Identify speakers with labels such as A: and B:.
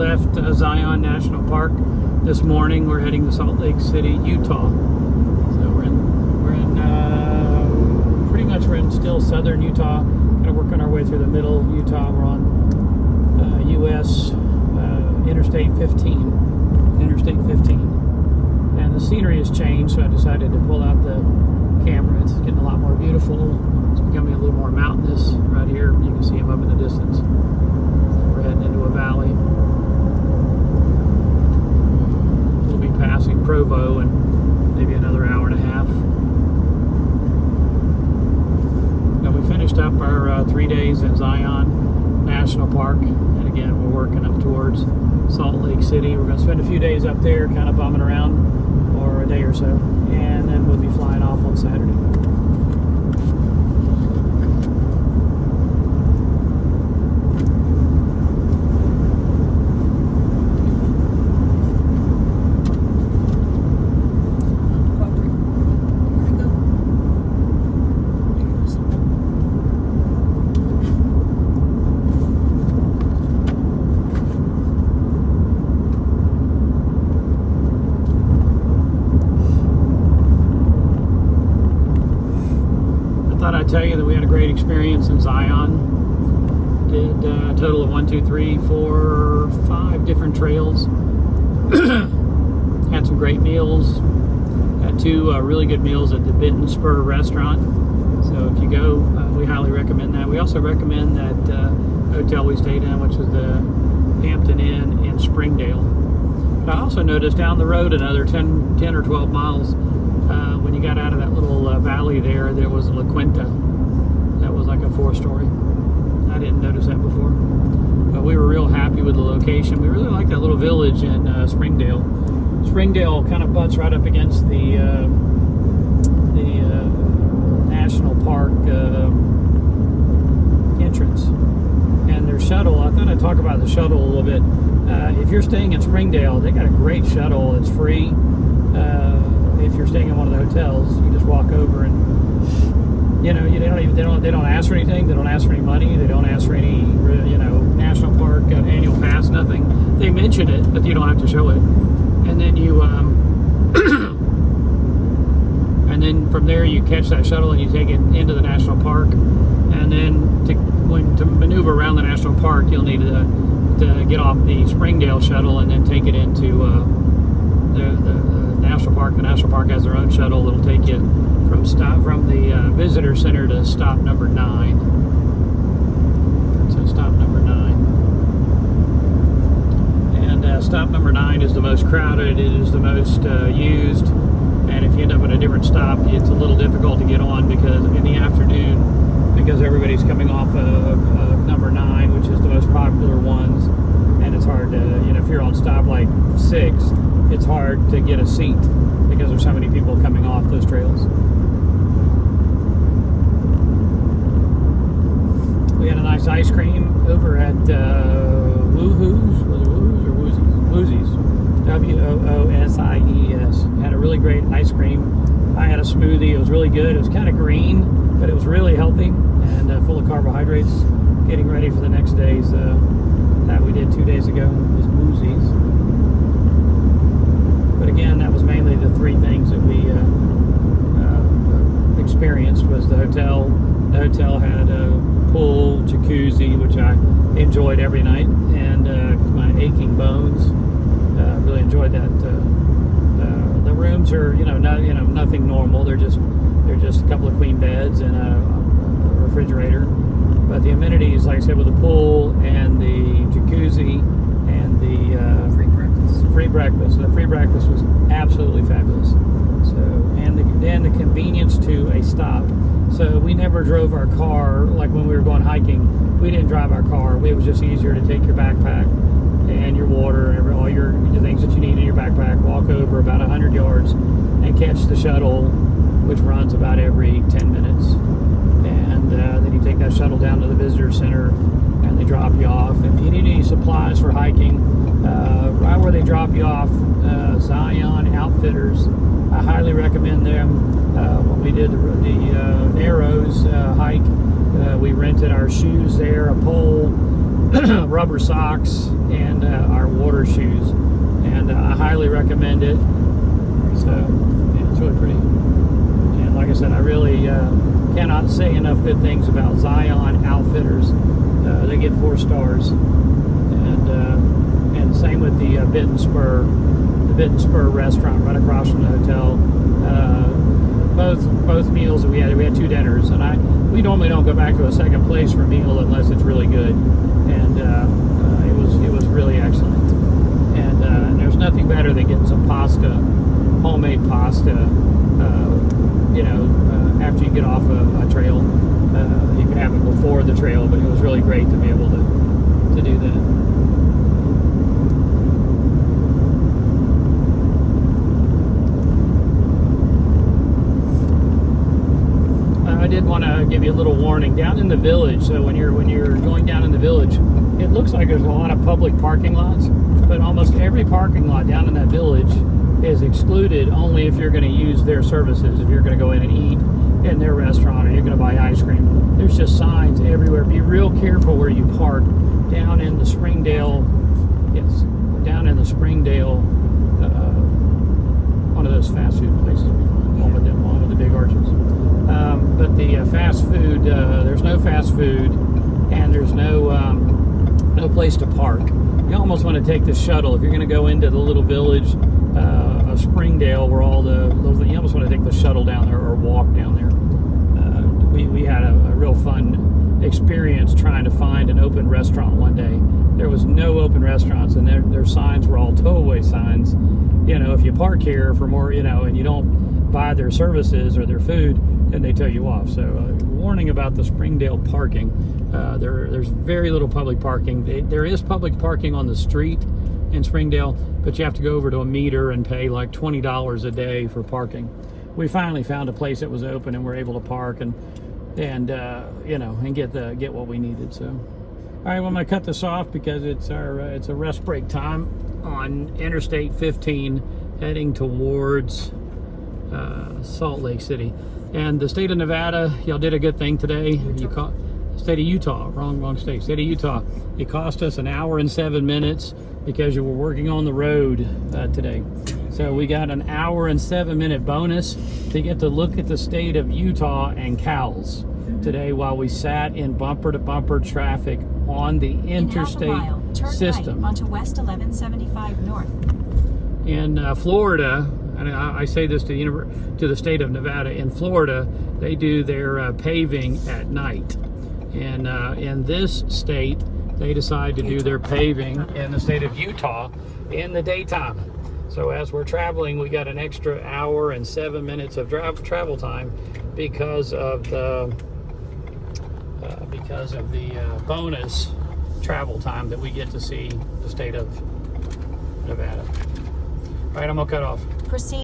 A: left Zion National Park this morning. We're heading to Salt Lake City, Utah. So we're in still southern Utah, kind of working our way through the middle of Utah. We're on US Interstate 15, and the scenery has changed, so I decided to pull out the camera. It's getting a lot more beautiful. It's becoming a little more mountainous right here. You can see them up in the distance. So we're heading into a valley. We'll be passing Provo in maybe another hour and a half. Now we finished up our 3 days in Zion National Park, and again we're working up towards Salt Lake City. We're going to spend a few days up there kind of bumming around, or a day or so, and then we'll be flying off on Saturday. I'd tell you that we had a great experience in Zion. Did a total of 5 different trails. Had some great meals. Had 2 really good meals at the Benton Spur restaurant. So if you go, we highly recommend that. We also recommend that hotel we stayed in, which was the Hampton Inn in Springdale. But I also noticed down the road another 10 or 12 miles, when you got out of that little valley there was a La Quinta. That was like a 4-story. I didn't notice that before. But we were real happy with the location. We really like that little village in Springdale. Springdale kind of butts right up against the National Park entrance. And their shuttle, I thought I'd talk about the shuttle a little bit. If you're staying in Springdale, they got a great shuttle. It's free. If you're staying in one of the hotels, you just walk over and they don't ask for anything. They don't ask for any money. They don't ask for any national park annual pass. Nothing. They mention it, but you don't have to show it. And then you and then from there you catch that shuttle and you take it into the national park. And then to maneuver around the national park, you'll need to get off the Springdale shuttle and then take it into the National Park. The National Park has their own shuttle that'll take you from the visitor center to stop number 9. So stop number 9, and stop number 9 is the most crowded. It is the most used, and if you end up at a different stop, it's a little difficult to get on because in the afternoon, because everybody's coming off of number 9, which is the most popular ones, and it's hard to, if you're on stop like 6, it's hard to get a seat because there's so many people coming off those trails. We had a nice ice cream over at Woohoo's. Was it Woohoo's or Woozies? Woosies. Had a really great ice cream. I had a smoothie. It was really good. It was kind of green, but it was really healthy and full of carbohydrates. Getting ready for the next day's that we did 2 days ago was Woosies. But again, that was mainly the 3 things that we experienced. Was the hotel. The hotel had a pool, jacuzzi, which I enjoyed every night, and my aching bones, really enjoyed that. The rooms are, nothing normal. They're just a couple of queen beds and a refrigerator. But the amenities, like I said, with the pool and the jacuzzi and the free breakfast. So the free breakfast was absolutely fabulous. So and the convenience to a stop. So we never drove our car, like when we were going hiking. We didn't drive our car. It was just easier to take your backpack and your water and all your things that you need in your backpack, walk over about 100 yards and catch the shuttle, which runs about every 10 minutes. And then you take that shuttle down to the visitor center and they drop you off. If you need any supplies for hiking, right where they drop you off, Zion Outfitters, I highly recommend them. When we did the Narrows hike, we rented our shoes there, a pole, rubber socks and our water shoes, and I highly recommend it. So yeah, it's really pretty. And like I said, I really cannot say enough good things about Zion Outfitters. They get 4 stars, and same with the Bit and Spur restaurant right across from the hotel. Both meals that we had 2 dinners, and we normally don't go back to a second place for a meal unless it's really good, and it was really excellent. And there's nothing better than getting some pasta, homemade pasta, after you get off a trail. You can have it before the trail, but it was really great to be able to do that. I did want to give you a little warning down in the village. So when you're going down in the village, it looks like there's a lot of public parking lots, but almost every parking lot down in that village is excluded only if you're going to use their services. If you're going to go in and eat in their restaurant, or you're going to buy ice cream, there's just signs everywhere. Be real careful where you park down in the Springdale. Yes, down in the Springdale, one of those fast food places. One with the big arches. But the fast food, there's no fast food, and there's no place to park. You almost want to take the shuttle if you're going to go into the little village of Springdale, where you almost want to take the shuttle down there or walk down there. We had a real fun experience trying to find an open restaurant one day. There was no open restaurants, and their signs were all tow-away signs. If you park here for more, and you don't buy their services or their food, and they tell you off. So warning about the Springdale parking. There's very little public parking. There is public parking on the street in Springdale, but you have to go over to a meter and pay like $20 a day for parking. We finally found a place that was open, and we're able to park and get what we needed. So all right, well, I'm going to cut this off because it's a rest break time on Interstate 15 heading towards Salt Lake City. And the state of Nevada, y'all did a good thing today. State of Utah, wrong state. State of Utah. It cost us 1 hour and 7 minutes because you were working on the road today. So we got an 1 hour and 7 minute bonus to get to look at the state of Utah and cows today while we sat in bumper to bumper traffic on the interstate system.
B: Right onto West 1175 North.
A: In Florida, and I say this to the state of Nevada, in Florida, they do their paving at night. And in this state, they decide to do their paving in the state of Utah in the daytime. So as we're traveling, we got an extra 1 hour and 7 minutes of travel time because of the bonus travel time that we get to see the state of Nevada. All right, I'm gonna cut off.
B: Proceed.